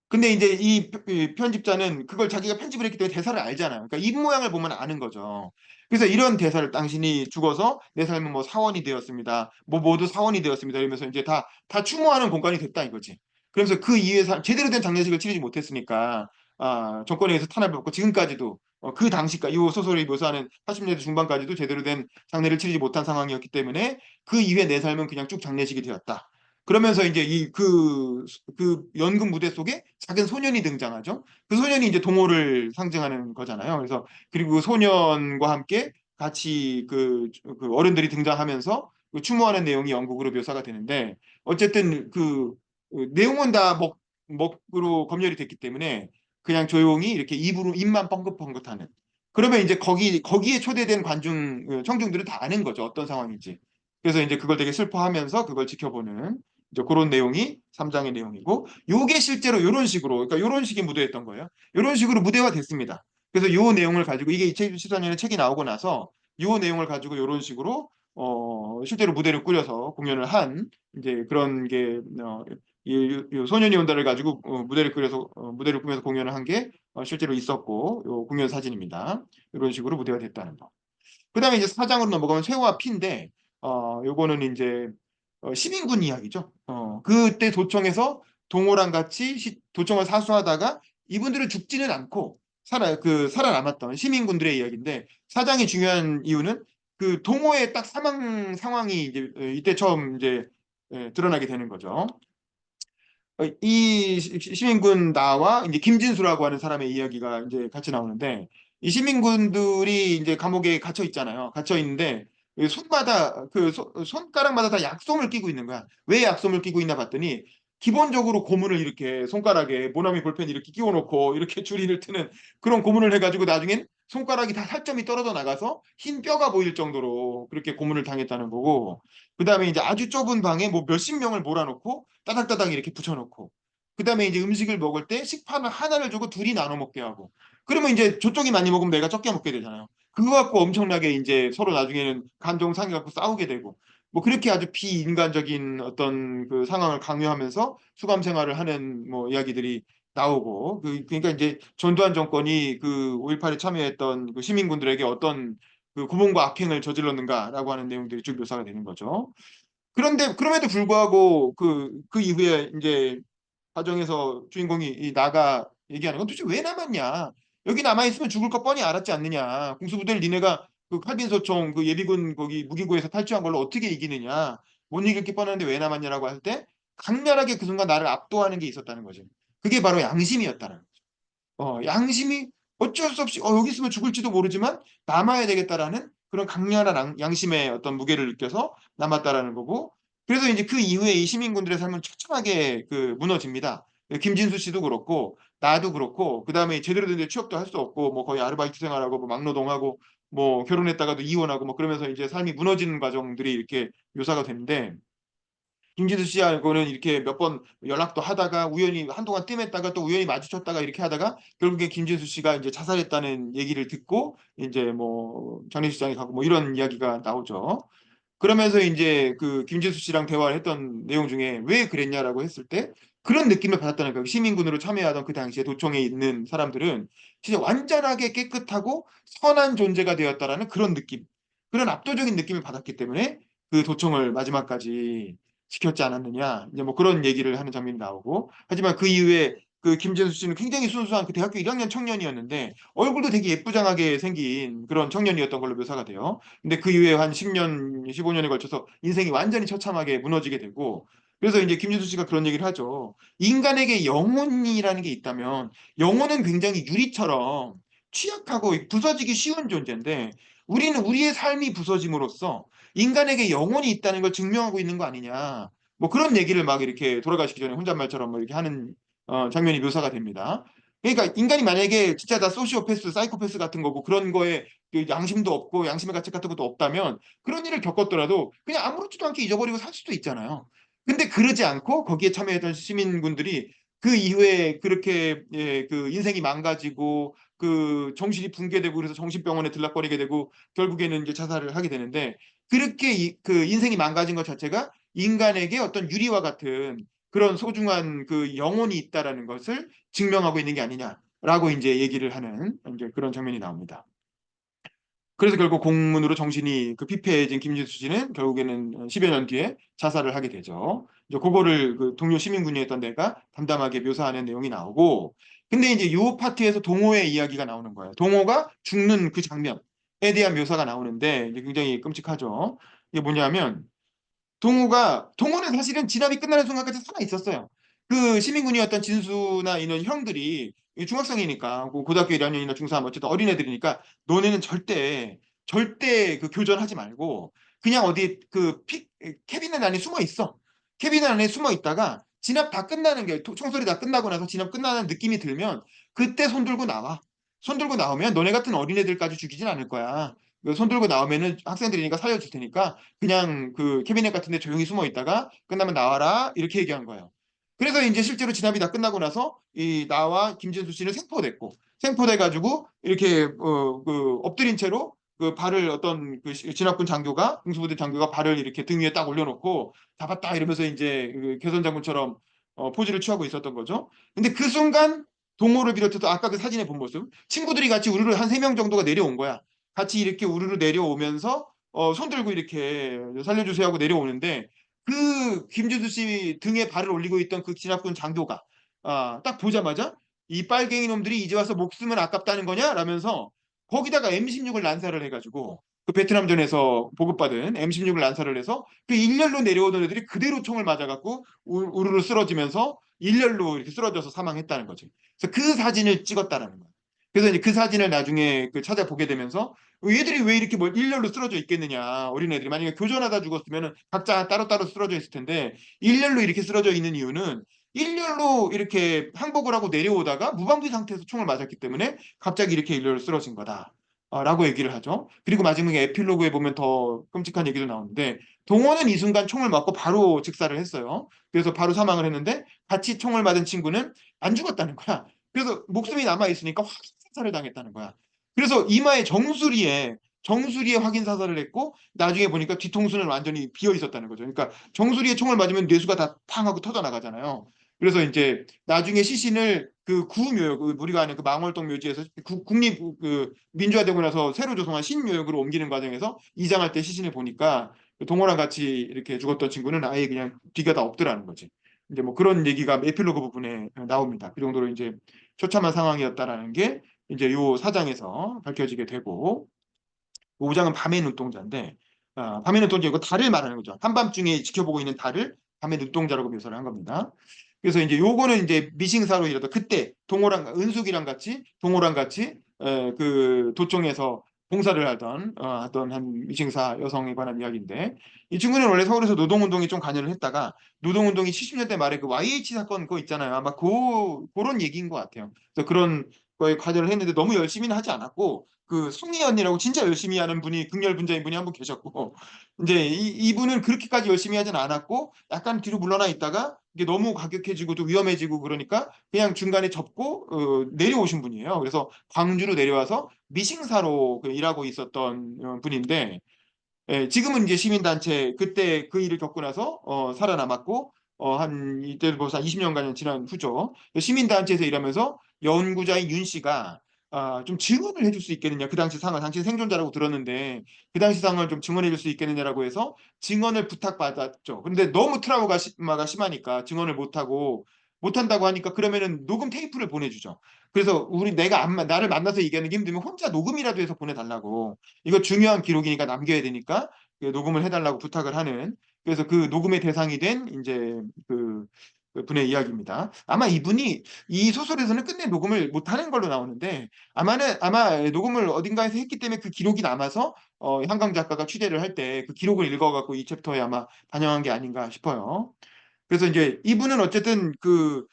근데 이제 이 편집자는 그걸 자기가 편집을 했기 때문에 대사를 알잖아요. 그러니까 입 모양을 보면 아는 거죠. 그래서 이런 대사를 당신이 죽어서 내 삶은 뭐 사원이 되었습니다. 뭐 모두 사원이 되었습니다. 이러면서 이제 다 추모하는 공간이 됐다 이거지. 그래서 그 이후에 제대로 된 장례식을 치르지 못했으니까 정권에 의해서 탄압을 받고 지금까지도 그 당시까지 이 소설이 묘사하는 80년대 중반까지도 제대로 된 장례를 치르지 못한 상황이었기 때문에 그 이후에 내 삶은 그냥 쭉 장례식이 되었다. 그러면서 이제 그 연극 무대 속에 작은 소년이 등장하죠. 그 소년이 이제 동호를 상징하는 거잖아요. 그래서 그리고 그 소년과 함께 같이 그 어른들이 등장하면서 그 추모하는 내용이 연극으로 묘사가 되는데 어쨌든 그 내용은 다 먹으로 검열이 됐기 때문에 그냥 조용히 이렇게 입만 뻥긋뻥긋하는. 그러면 이제 거기에 초대된 청중들은 다 아는 거죠. 어떤 상황인지. 그래서 이제 그걸 되게 슬퍼하면서 그걸 지켜보는 이제 그런 내용이 3장의 내용이고 요게 실제로 이런 식으로 그러니까 이런 식의 무대였던 거예요. 이런 식으로 무대화 됐습니다. 그래서 요 내용을 가지고 이게 2014년에 책이 나오고 나서 요 내용을 가지고 이런 식으로 실제로 무대를 꾸려서 공연을 한 이제 그런 게 이 소년이 온다를 가지고 무대를 꾸며서 공연을 한 게 실제로 있었고 요 공연 사진입니다. 이런 식으로 무대가 됐다는 거. 그다음에 이제 4장으로 넘어가면 쇠와 피인데 요거는 이제 시민군 이야기죠. 그때 도청에서 동호랑 같이 도청을 사수하다가 이분들은 죽지는 않고 살아남았던 시민군들의 이야기인데 사장이 중요한 이유는 그 동호의 딱 사망 상황이 이제 이때 처음 이제 드러나게 되는 거죠. 이 시민군 나와 이제 김진수라고 하는 사람의 이야기가 이제 같이 나오는데 이 시민군들이 이제 감옥에 갇혀 있잖아요. 갇혀 있는데 이 손마다 손가락마다 다 약솜을 끼고 있는 거야. 왜 약솜을 끼고 있나 봤더니 기본적으로 고문을 이렇게 손가락에 모나미 볼펜 이렇게 끼워 놓고 이렇게 줄이를 트는 그런 고문을 해가지고 나중엔 손가락이 다 살점이 떨어져 나가서 흰 뼈가 보일 정도로 그렇게 고문을 당했다는 거고 그다음에 이제 아주 좁은 방에 뭐 몇십 명을 몰아놓고 따닥따닥 이렇게 붙여놓고 그다음에 이제 음식을 먹을 때 식판을 하나를 주고 둘이 나눠 먹게 하고 그러면 이제 저쪽이 많이 먹으면 내가 적게 먹게 되잖아요. 그거 갖고 엄청나게 이제 서로 나중에는 감정 상해 갖고 싸우게 되고 뭐 그렇게 아주 비인간적인 어떤 그 상황을 강요하면서 수감 생활을 하는 뭐 이야기들이 나오고 그러니까 이제 전두환 정권이 그 5.18에 참여했던 그 시민군들에게 어떤 그 고문과 악행을 저질렀는가라고 하는 내용들이 쭉 묘사가 되는 거죠. 그런데 그럼에도 불구하고 그 이후에 이제 과정에서 주인공이 이 나가 얘기하는 건 도대체 왜 남았냐? 여기 남아 있으면 죽을 거 뻔히 알았지 않느냐? 공수부대를 니네가 그 칼빈소총 그 예비군 거기 무기고에서 탈취한 걸로 어떻게 이기느냐? 못 이길 게 뻔한데 왜 남았냐라고 할 때 강렬하게 그 순간 나를 압도하는 게 있었다는 거죠. 그게 바로 양심이었다는 거죠. 양심이 어쩔 수 없이 여기 있으면 죽을지도 모르지만 남아야 되겠다라는 그런 강렬한 양심의 어떤 무게를 느껴서 남았다라는 거고 그래서 이제 그 이후에 이 시민군들의 삶은 처참하게 그 무너집니다. 김진수 씨도 그렇고 나도 그렇고 그다음에 제대로 된 취업도 할 수 없고 뭐 거의 아르바이트 생활하고 뭐 막노동하고 뭐 결혼했다가도 이혼하고 뭐 그러면서 이제 삶이 무너지는 과정들이 이렇게 묘사가 되는데 김진수 씨하고는 이렇게 몇 번 연락도 하다가 우연히 한동안 뜸했다가 또 우연히 마주쳤다가 이렇게 하다가 결국에 김진수 씨가 이제 자살했다는 얘기를 듣고 이제 뭐 장례식장에 가고 뭐 이런 이야기가 나오죠. 그러면서 이제 그 김진수 씨랑 대화를 했던 내용 중에 왜 그랬냐라고 했을 때 그런 느낌을 받았다는 거예요. 시민군으로 참여하던 그 당시에 도청에 있는 사람들은 진짜 완전하게 깨끗하고 선한 존재가 되었다라는 그런 느낌, 그런 압도적인 느낌을 받았기 때문에 그 도청을 마지막까지 지켰지 않았느냐. 이제 뭐 그런 얘기를 하는 장면이 나오고 하지만 그 이후에 그 김진수 씨는 굉장히 순수한 그 대학교 1학년 청년이었는데 얼굴도 되게 예쁘장하게 생긴 그런 청년이었던 걸로 묘사가 돼요. 근데 그 이후에 한 10년, 15년에 걸쳐서 인생이 완전히 처참하게 무너지게 되고 그래서 이제 김진수 씨가 그런 얘기를 하죠. 인간에게 영혼이라는 게 있다면 영혼은 굉장히 유리처럼 취약하고 부서지기 쉬운 존재인데 우리는 우리의 삶이 부서짐으로써 인간에게 영혼이 있다는 걸 증명하고 있는 거 아니냐. 뭐 그런 얘기를 막 이렇게 돌아가시기 전에 혼잣말처럼 뭐 이렇게 하는 장면이 묘사가 됩니다. 그러니까 인간이 만약에 진짜 다 소시오패스, 사이코패스 같은 거고 그런 거에 그 양심도 없고 양심의 가책 같은 것도 없다면 그런 일을 겪었더라도 그냥 아무렇지도 않게 잊어버리고 살 수도 있잖아요. 근데 그러지 않고 거기에 참여했던 시민군들이 그 이후에 그렇게 그 인생이 망가지고 그 정신이 붕괴되고 그래서 정신병원에 들락거리게 되고 결국에는 이제 자살을 하게 되는데 그렇게 그 인생이 망가진 것 자체가 인간에게 어떤 유리와 같은 그런 소중한 그 영혼이 있다라는 것을 증명하고 있는 게 아니냐라고 이제 얘기를 하는 이제 그런 장면이 나옵니다. 그래서 결국 공문으로 정신이 그 피폐해진 김진수 씨는 결국에는 10여 년 뒤에 자살을 하게 되죠. 이제 그거를 그 동료 시민군이었던 내가 담담하게 묘사하는 내용이 나오고, 근데 이제 요 파트에서 동호의 이야기가 나오는 거예요. 동호가 죽는 그 장면에 대한 묘사가 나오는데 이제 굉장히 끔찍하죠. 이게 뭐냐면 동호는 사실은 진압이 끝나는 순간까지 살아 있었어요. 그 시민군이었던 진수나 이런 형들이 중학생이니까 고등학교 1학년이나 중3 어쨌든 어린애들이니까 너네는 절대 그 교전하지 말고 그냥 어디 그 캐비넷 안에 숨어 있어. 캐비넷 안에 숨어 있다가 진압 다 끝나는 게 총소리 다 끝나고 나서 진압 끝나는 느낌이 들면 그때 손 들고 나와. 손 들고 나오면 너네 같은 어린애들까지 죽이진 않을 거야. 손 들고 나오면은 학생들이니까 살려줄 테니까 그냥 그 캐비넷 같은 데 조용히 숨어 있다가 끝나면 나와라 이렇게 얘기한 거예요. 그래서 이제 실제로 진압이 다 끝나고 나서 이 나와 김진수 씨는 생포됐고 생포돼 가지고 이렇게 그 엎드린 채로 그 발을 어떤 그 진압군 장교가 공수부대 장교가 발을 이렇게 등 위에 딱 올려놓고 잡았다 이러면서 이제 그 개선 장군처럼 포즈를 취하고 있었던 거죠. 근데 그 순간 동호를 비롯해서 아까 그 사진에 본 모습 친구들이 같이 우르르 한 3명 정도가 내려온 거야. 같이 이렇게 우르르 내려오면서 손 들고 이렇게 살려주세요 하고 내려오는데 그 김준수 씨 등에 발을 올리고 있던 그 진압군 장교가 딱 보자마자 이 빨갱이 놈들이 이제 와서 목숨은 아깝다는 거냐? 라면서 거기다가 M16을 난사를 해가지고 그 베트남전에서 보급받은 M16을 난사를 해서 그 일렬로 내려오던 애들이 그대로 총을 맞아갖고 우르르 쓰러지면서 일렬로 이렇게 쓰러져서 사망했다는 거죠. 그래서 그 사진을 찍었다라는 거예요. 그래서 이제 그 사진을 나중에 그 찾아보게 되면서 얘들이 왜 이렇게 뭐 일렬로 쓰러져 있겠느냐. 어린애들이 만약에 교전하다 죽었으면 각자 따로따로 쓰러져 있을 텐데 일렬로 이렇게 쓰러져 있는 이유는 일렬로 이렇게 항복을 하고 내려오다가 무방비 상태에서 총을 맞았기 때문에 갑자기 이렇게 일렬로 쓰러진 거다. 라고 얘기를 하죠. 그리고 마지막에 에필로그에 보면 더 끔찍한 얘기도 나오는데 동호는 이 순간 총을 맞고 바로 즉사를 했어요. 그래서 바로 사망을 했는데 같이 총을 맞은 친구는 안 죽었다는 거야. 그래서 목숨이 남아 있으니까 확인 사살을 당했다는 거야. 그래서 이마에 정수리에 확인 사살을 했고 나중에 보니까 뒤통수는 완전히 비어 있었다는 거죠. 그러니까 정수리에 총을 맞으면 뇌수가 다 탕 하고 터져 나가잖아요. 그래서 이제 나중에 시신을 그 구묘역 우리가 아는 그 망월동 묘지에서 국립 그 민주화되고 나서 새로 조성한 신묘역으로 옮기는 과정에서 이장할 때 시신을 보니까 그 동호랑 같이 이렇게 죽었던 친구는 아예 그냥 뒤가 다 없더라는 거지. 이제 뭐 그런 얘기가 에필로그 부분에 나옵니다. 그 정도로 이제 처참한 상황이었다라는 게 이제 요 사장에서 밝혀지게 되고 5장은 밤의 눈동자인데 밤의 눈동자 이거 달을 말하는 거죠. 한밤중에 지켜보고 있는 달을 밤의 눈동자라고 묘사를 한 겁니다. 그래서 이제 요거는 이제 미싱사로 이르다 그때 동호랑 은숙이랑 같이 동호랑 같이 그 도청에서 봉사를 하던 한 미싱사 여성에 관한 이야기인데 이 친구는 원래 서울에서 노동운동에 좀 관여를 했다가 노동운동이 70년대 말에 그 YH 사건 그거 있잖아요. 아마 그런 얘기인 것 같아요. 그래서 그런 거에 과제를 했는데 너무 열심히는 하지 않았고 그 송이 언니라고 진짜 열심히 하는 분이 극렬분자인 분이 한 분 계셨고 이제 이분은 그렇게까지 열심히 하진 않았고 약간 뒤로 물러나 있다가 이게 너무 과격해지고 또 위험해지고 그러니까 그냥 중간에 접고 내려오신 분이에요. 그래서 광주로 내려와서 미싱사로 일하고 있었던 분인데 예, 지금은 이제 시민단체 그때 그 일을 겪고 나서 살아남았고 한 이때 벌써 한 20년간 지난 후죠. 시민단체에서 일하면서 연구자인 윤 씨가 좀 증언을 해줄 수 있겠느냐. 그 당시 상황, 당시 생존자라고 들었는데 그 당시 상황을 좀 증언해 줄 수 있겠느냐라고 해서 증언을 부탁받았죠. 근데 너무 트라우마가 심하니까 증언을 못한다고 하니까 그러면은 녹음 테이프를 보내주죠. 그래서 내가 나를 만나서 얘기하는 게 힘들면 혼자 녹음이라도 해서 보내달라고. 이거 중요한 기록이니까 남겨야 되니까 녹음을 해달라고 부탁을 하는 그래서 그 녹음의 대상이 된 이제 그 분의 이야기입니다. 아마 이분이 이 소설에서는 끝내 녹음을 못하는 걸로 나오는데 아마 녹음을 어딘가에서 했기 때문에 그 기록이 남아서 한강 작가가 취재를 할 때 그 기록을 읽어갖고 이 챕터에 아마 반영한 게 아닌가 싶어요. 그래서 이제 이분은 어쨌든 그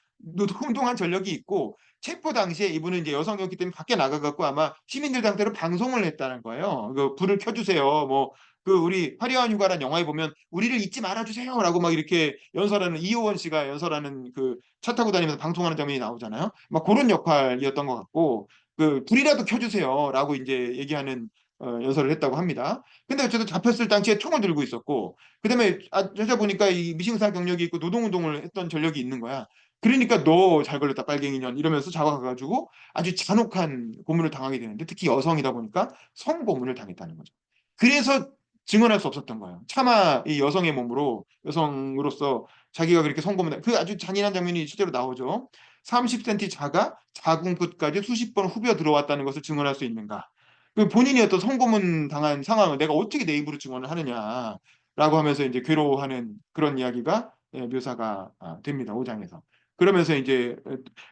운동한 전력이 있고 체포 당시에 이분은 이제 여성이었기 때문에 밖에 나가갖고 아마 시민들 상대로 방송을 했다는 거예요. 그 불을 켜주세요. 뭐 그 우리 화려한 휴가란 영화에 보면 우리를 잊지 말아주세요라고 막 이렇게 연설하는 이효원 씨가 연설하는 그 차 타고 다니면서 방송하는 장면이 나오잖아요. 막 그런 역할이었던 것 같고 그 불이라도 켜주세요라고 이제 얘기하는 연설을 했다고 합니다. 근데 어쨌든 잡혔을 당시에 총을 들고 있었고 그다음에 찾아보니까 이 미싱사 경력이 있고 노동운동을 했던 전력이 있는 거야. 그러니까 너 잘 걸렸다 빨갱이년 이러면서 잡아가가지고 아주 잔혹한 고문을 당하게 되는데 특히 여성이다 보니까 성고문을 당했다는 거죠. 그래서 증언할 수 없었던 거예요. 차마 이 여성의 몸으로 여성으로서 자기가 그렇게 성고문 그 아주 잔인한 장면이 실제로 나오죠. 30cm 자가 자궁끝까지 수십 번 후벼 들어왔다는 것을 증언할 수 있는가? 그 본인이 어떤 성고문 당한 상황을 내가 어떻게 내 입으로 증언을 하느냐? 라고 하면서 이제 괴로워하는 그런 이야기가 묘사가 됩니다. 5장에서. 그러면서 이제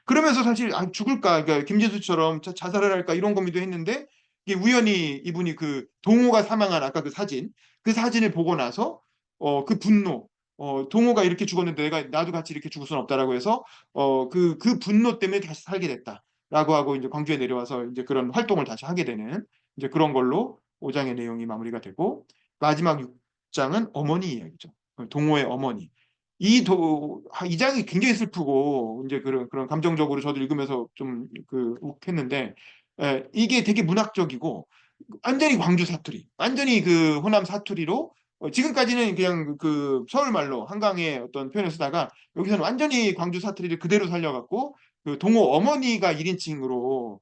그러면서 사실 죽을까 그러니까 김진수처럼 자살을 할까 이런 고민도 했는데 이게 우연히 이분이 그 동호가 사망한 아까 그 사진을 보고 나서 그 분노 동호가 이렇게 죽었는데 내가 나도 같이 이렇게 죽을 수는 없다라고 해서 그 분노 때문에 다시 살게 됐다라고 하고 이제 광주에 내려와서 이제 그런 활동을 다시 하게 되는 이제 그런 걸로 5장의 내용이 마무리가 되고 마지막 6장은 어머니 이야기죠. 동호의 어머니. 이 장이 굉장히 슬프고 이제 그런 감정적으로 저도 읽으면서 좀 욱했는데 이게 되게 문학적이고 완전히 광주 사투리, 완전히 그 호남 사투리로 지금까지는 그냥 그 서울말로 한강의 어떤 표현을 쓰다가 여기서는 완전히 광주 사투리를 그대로 살려갖고 그 동호 어머니가 1인칭으로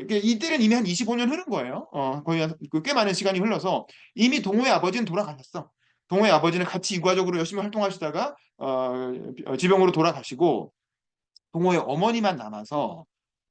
이게 이때는 이미 한 25년 흐른 거예요. 거의 꽤 많은 시간이 흘러서 이미 동호의 아버지는 돌아가셨어. 동호의 아버지는 같이 유가족으로 열심히 활동하시다가 지병으로 돌아가시고 동호의 어머니만 남아서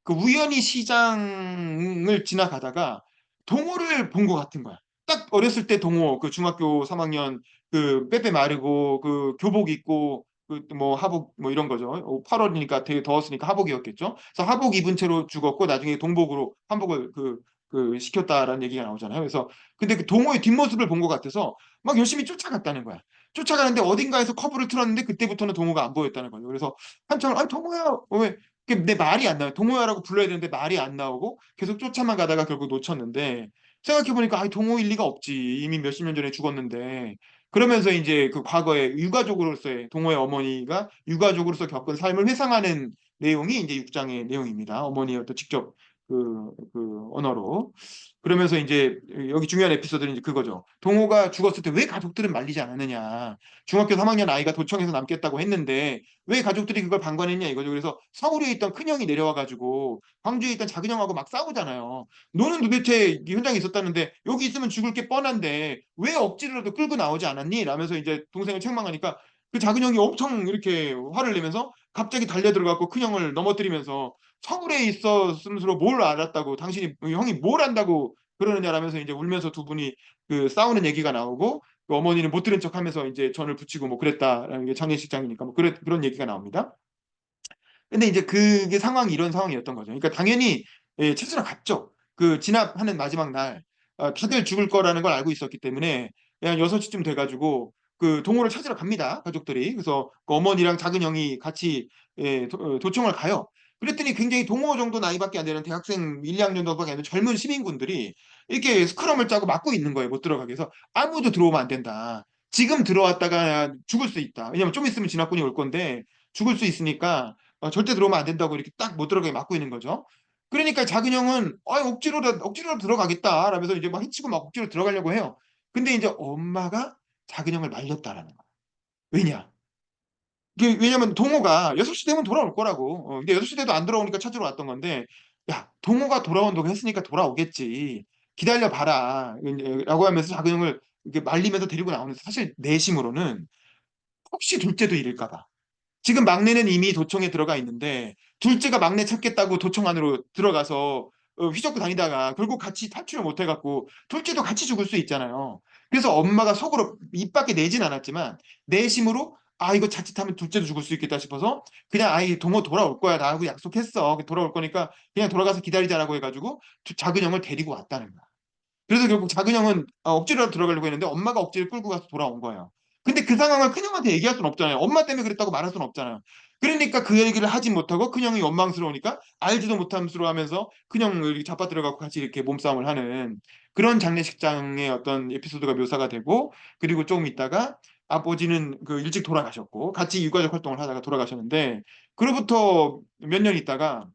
그 우연히 시장을 지나가다가 동호를 본 것 같은 거야. 딱 어렸을 때 동호 그 중학교 3학년 그 빼빼 마르고 그 교복 입고 그 뭐 하복 뭐 이런 거죠. 8월이니까 되게 더웠으니까 하복이었겠죠. 그래서 하복 입은 채로 죽었고 나중에 동복으로 한복을 그 시켰다라는 얘기가 나오잖아요. 그래서 근데 그 동호의 뒷모습을 본 것 같아서 막 열심히 쫓아갔다는 거야. 쫓아가는데 어딘가에서 커브를 틀었는데 그때부터는 동호가 안 보였다는 거예요. 그래서 한참 아니 동호야 왜 내 말이 안 나요. 동호야라고 불러야 되는데 말이 안 나오고 계속 쫓아만 가다가 결국 놓쳤는데 생각해보니까 아, 동호 일리가 없지. 이미 몇십 년 전에 죽었는데 그러면서 이제 그 과거에 유가족으로서의 동호의 어머니가 유가족으로서 겪은 삶을 회상하는 내용이 이제 6장의 내용입니다. 어머니의 어떤 직접 그 언어로. 그러면서 이제 여기 중요한 에피소드는 이제 그거죠. 동호가 죽었을 때 왜 가족들은 말리지 않았느냐. 중학교 3학년 아이가 도청에서 남겠다고 했는데 왜 가족들이 그걸 방관했냐 이거죠. 그래서 서울에 있던 큰형이 내려와 가지고 광주에 있던 작은형하고 막 싸우잖아요. 너는 도대체 현장에 있었다는데 여기 있으면 죽을 게 뻔한데 왜 억지로라도 끌고 나오지 않았니? 라면서 이제 동생을 책망하니까 그 작은형이 엄청 이렇게 화를 내면서 갑자기 달려 들어가고 큰형을 넘어뜨리면서 서울에 있었으면서 뭘 알았다고 당신이 형이 뭘 안다고 그러느냐라면서 이제 울면서 두 분이 그 싸우는 얘기가 나오고 그 어머니는 못 들은 척하면서 이제 전을 붙이고 뭐 그랬다라는 게 장례식장이니까 뭐 그런 얘기가 나옵니다. 근데 이제 그게 상황이 이런 상황이었던 거죠. 그러니까 당연히 찾으러 갔죠. 그 진압하는 마지막 날 다들 죽을 거라는 걸 알고 있었기 때문에 한 6시쯤 돼가지고 그 동호를 찾으러 갑니다. 가족들이. 그래서 그 어머니랑 작은 형이 같이 도청을 가요. 그랬더니 굉장히 동호 정도 나이밖에 안 되는 대학생 1, 2학년 정도밖에 안 되는 젊은 시민군들이 이렇게 스크럼을 짜고 막고 있는 거예요. 못 들어가게 해서 아무도 들어오면 안 된다. 지금 들어왔다가 죽을 수 있다. 왜냐면 좀 있으면 진압군이 올 건데 죽을 수 있으니까 절대 들어오면 안 된다고 이렇게 딱 못 들어가게 막고 있는 거죠. 그러니까 작은형은 억지로 들어가겠다 라면서 이제 막 해치고 막 억지로 들어가려고 해요. 근데 이제 엄마가 작은형을 말렸다라는 거야. 왜냐? 왜냐면 동호가 6시 되면 돌아올 거라고. 근데 6시 돼도 안 돌아오니까 찾으러 왔던 건데, 야, 동호가 돌아온다고 했으니까 돌아오겠지. 기다려 봐라. 라고 하면서 작은형을 이렇게 말리면서 데리고 나오는데 사실 내심으로는 혹시 둘째도 이럴까 봐. 지금 막내는 이미 도청에 들어가 있는데 둘째가 막내 찾겠다고 도청 안으로 들어가서 휘젓고 다니다가 결국 같이 탈출을 못 해갖고 둘째도 같이 죽을 수 있잖아요. 그래서 엄마가 속으로 입 밖에 내진 않았지만 내심으로 아 이거 자칫하면 둘째도 죽을 수 있겠다 싶어서 그냥 아이 동호 돌아올 거야 나하고 약속했어 돌아올 거니까 그냥 돌아가서 기다리자라고 해가지고 작은 형을 데리고 왔다는 거야. 그래서 결국 작은 형은 억지로 들어가려고 했는데 엄마가 억지를 끌고 가서 돌아온 거예요. 근데 그 상황을 큰형한테 얘기할 수는 없잖아요. 엄마 때문에 그랬다고 말할 수는 없잖아요. 그러니까 그 얘기를 하지 못하고 큰형이 원망스러우니까 알지도 못함스러워 하면서 큰형을 이렇게 잡아 들어가고 같이 이렇게 몸싸움을 하는 그런 장례식장의 어떤 에피소드가 묘사가 되고 그리고 조금 있다가 아버지는 그 일찍 돌아가셨고 같이 유가족 활동을 하다가 돌아가셨는데 그로부터 몇 년 있다가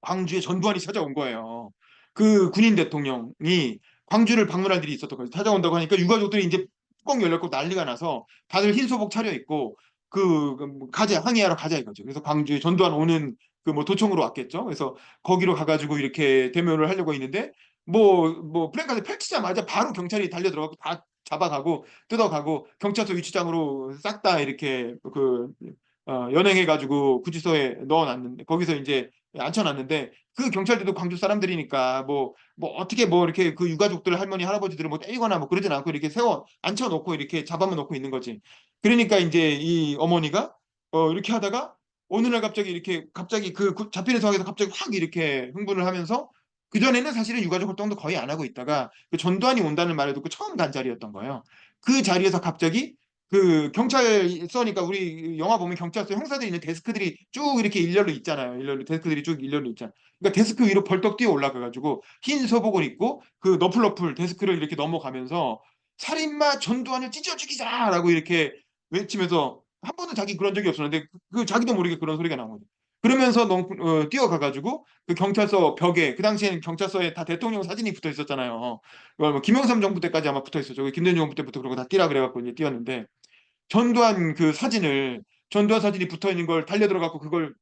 광주에 전두환이 찾아온 거예요. 그 군인 대통령이 광주를 방문할 일이 있었던 거죠. 찾아온다고 하니까 유가족들이 이제 뚜껑 열렸고 난리가 나서 다들 흰 소복 차려입고 가자 항의하러 가자 이거죠. 그래서 광주에 전두환 오는 그 뭐 도청으로 왔겠죠. 그래서 거기로 가가지고 이렇게 대면을 하려고 했는데 플래카드 펼치자마자 바로 경찰이 달려 들어가고 다 잡아가고 뜯어가고 경찰서 위치장으로 싹 다 이렇게 연행해가지고 구치소에 넣어놨는데 거기서 이제 앉혀놨는데 그 경찰들도 광주 사람들이니까 어떻게 이렇게 그 유가족들 할머니 할아버지들을 뭐 때리거나 뭐 그러진 않고 이렇게 세워 앉혀놓고 이렇게 잡아만 놓고 있는 거지. 그러니까 이제 이 어머니가 이렇게 하다가 어느 날 갑자기 잡히는 상황에서 갑자기 확 이렇게 흥분을 하면서 그전에는 사실은 유가족 활동도 거의 안 하고 있다가 그 전두환이 온다는 말을 듣고 처음 간 자리였던 거예요. 그 자리에서 갑자기 그 경찰서니까 우리 영화 보면 경찰서 형사들이 있는 데스크들이 쭉 이렇게 일렬로 있잖아요. 일렬로 데스크들이 쭉 일렬로 있잖아요. 그러니까 데스크 위로 벌떡 뛰어 올라가가지고 흰 소복을 입고 그 너플너플 데스크를 이렇게 넘어가면서 살인마 전두환을 찢어 죽이자라고 이렇게 외치면서 한 번도 자기 그런 적이 없었는데 그 자기도 모르게 그런 소리가 나온 거죠. 그러면서 뛰어가가지고 그 경찰서 벽에 그 당시에는 경찰서에 다 대통령 사진이 붙어 있었잖아요. 뭐 김영삼 정부 때까지 아마 붙어 있었죠. 김대중 정부 때부터 그런 거 다 뛰라 그래갖고 이제 뛰었는데 전두환 그 사진을 전두환 사진이 붙어 있는 걸 달려 들어갖고 그걸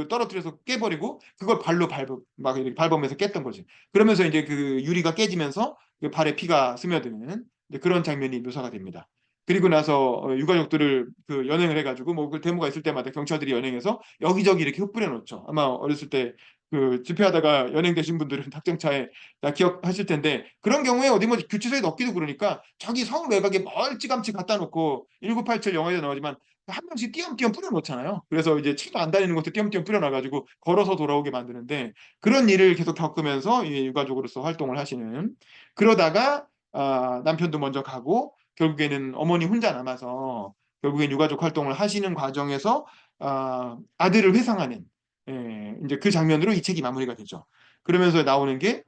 떨어뜨려서 깨버리고 그걸 발로 막 이렇게 밟으면서 깼던 거지. 그러면서 이제 그 유리가 깨지면서 그 발에 피가 스며드는 이제 그런 장면이 묘사가 됩니다. 그리고 나서 유가족들을 그 연행을 해가지고 뭐 그 데모가 있을 때마다 경찰들이 연행해서 여기저기 이렇게 흩뿌려 놓죠. 아마 어렸을 때 그 집회하다가 연행되신 분들은 탁정차에 다 기억하실 텐데 그런 경우에 어디 뭐 규치소에 넣기도 그러니까 자기 서울 외곽에 멀찌감치 갖다 놓고 1987 영화에도 나오지만 한 명씩 띄엄띄엄 뿌려놓잖아요. 그래서 이제 차도 안 다니는 것도 띄엄띄엄 뿌려놔가지고 걸어서 돌아오게 만드는데 그런 일을 계속 겪으면서 이 유가족으로서 활동을 하시는 그러다가 남편도 먼저 가고 결국에는 어머니 혼자 남아서 결국엔 유가족 활동을 하시는 과정에서 아들을 회상하는 이제 그 장면으로 이 책이 마무리가 되죠. 그러면서 나오는 게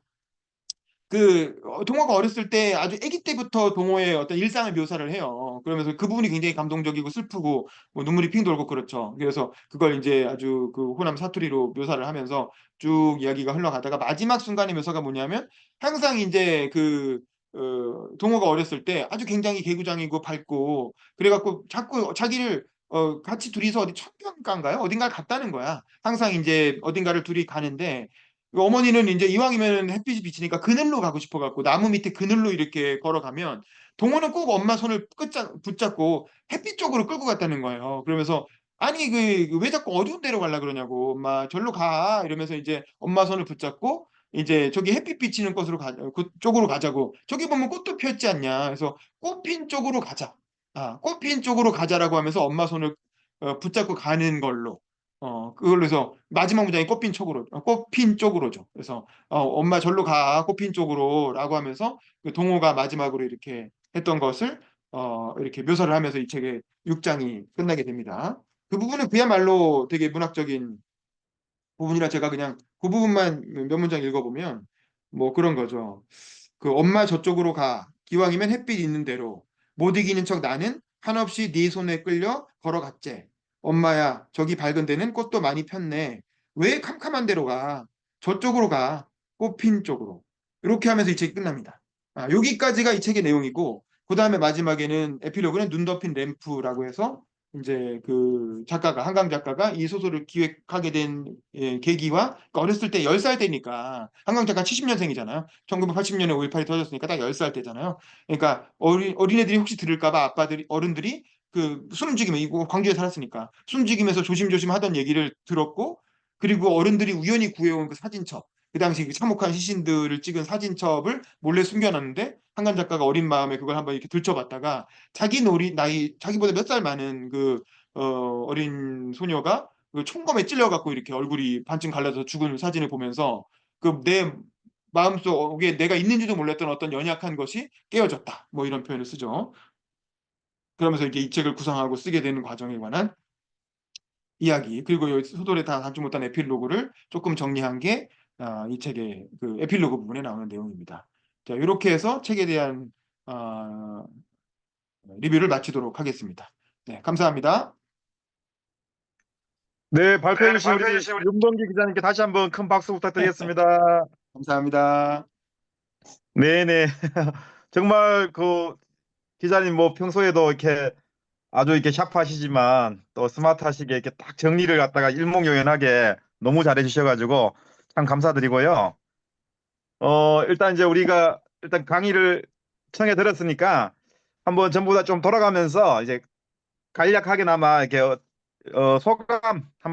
동호가 어렸을 때 아주 아기 때부터 동호의 어떤 일상을 묘사를 해요. 그러면서 그 부분이 굉장히 감동적이고 슬프고 뭐 눈물이 핑 돌고 그렇죠. 그래서 그걸 이제 아주 그 호남 사투리로 묘사를 하면서 쭉 이야기가 흘러가다가 마지막 순간의 묘사가 뭐냐면 항상 이제 동호가 어렸을 때 아주 굉장히 개구장이고 밝고 그래갖고 자꾸 자기를 같이 둘이서 어디 천편가인가요? 어딘가를 갔다는 거야. 항상 이제 어딘가를 둘이 가는데 어머니는 이제 이왕이면 햇빛이 비치니까 그늘로 가고 싶어갖고 나무 밑에 그늘로 이렇게 걸어가면 동호는 꼭 엄마 손을 붙잡고 햇빛 쪽으로 끌고 갔다는 거예요. 그러면서 아니 왜 자꾸 어두운 데로 가려 그러냐고 엄마 절로 가 이러면서 이제 엄마 손을 붙잡고 이제 저기 햇빛 비치는 곳으로 그쪽으로 가자고 저기 보면 꽃도 폈지 않냐. 그래서 꽃핀 쪽으로 가자. 꽃핀 쪽으로 가자라고 하면서 엄마 손을 붙잡고 가는 걸로. 그걸로 해서 마지막 문장이 꽃핀 쪽으로죠. 그래서 엄마 절로 가, 꽃핀 쪽으로라고 하면서 그 동호가 마지막으로 이렇게 했던 것을 이렇게 묘사를 하면서 이 책의 6장이 끝나게 됩니다. 그 부분은 그야말로 되게 문학적인 부분이라 제가 그냥 그 부분만 몇 문장 읽어보면 뭐 그런 거죠. 그 엄마 저쪽으로 가. 기왕이면 햇빛 있는 대로. 못 이기는 척 나는 한없이 네 손에 끌려 걸어갔제. 엄마야, 저기 밝은 데는 꽃도 많이 폈네. 왜 캄캄한 데로 가? 저쪽으로 가. 꽃핀 쪽으로. 이렇게 하면서 이 책이 끝납니다. 여기까지가 이 책의 내용이고, 그 다음에 마지막에는 에필로그는 눈 덮인 램프라고 해서 이제 그 작가가 한강 작가가 이 소설을 기획하게 된 계기와 그러니까 어렸을 때 10살 때니까 한강 작가 70년생이잖아요. 1980년에 5.18이 터졌으니까 딱 10살 때잖아요. 그러니까 어린애들이 혹시 들을까 봐 아빠들이 어른들이 그 숨죽이면 이거 광주에 살았으니까 숨죽이면서 조심조심 하던 얘기를 들었고 그리고 어른들이 우연히 구해온 그 사진첩 그 당시 그 참혹한 시신들을 찍은 사진첩을 몰래 숨겨놨는데 한강 작가가 어린 마음에 그걸 한번 이렇게 들춰봤다가 자기 나이 자기보다 몇 살 많은 그 어린 소녀가 그 총검에 찔려갖고 이렇게 얼굴이 반쯤 갈라서 죽은 사진을 보면서 그 내 마음속에 내가 있는지도 몰랐던 어떤 연약한 것이 깨어졌다. 뭐 이런 표현을 쓰죠. 그러면서 이게 이 책을 구상하고 쓰게 되는 과정에 관한 이야기 그리고 이 소설에 다 담지 못한 에필로그를 조금 정리한 게 이 책의 그 에필로그 부분에 나오는 내용입니다. 자, 이렇게 해서 책에 대한 아, 리뷰를 마치도록 하겠습니다. 네, 감사합니다. 네, 발표해 네, 주신 우리 발표해 주신 우리 윤범기 기자님께 다시 한번 큰 박수 부탁드리겠습니다. 감사합니다. 네네. 정말 그 기자님 뭐 평소에도 이렇게 아주 이렇게 샤프하시지만 또 스마트하시게 이렇게 딱 정리를 갖다가 일목요연하게 너무 잘해 주셔가지고 참 감사드리고요. 일단 이제 우리가 일단 강의를 청해 들었으니까 한번 전부 다 좀 돌아가면서 이제 간략하게나마 이렇게 소감 한번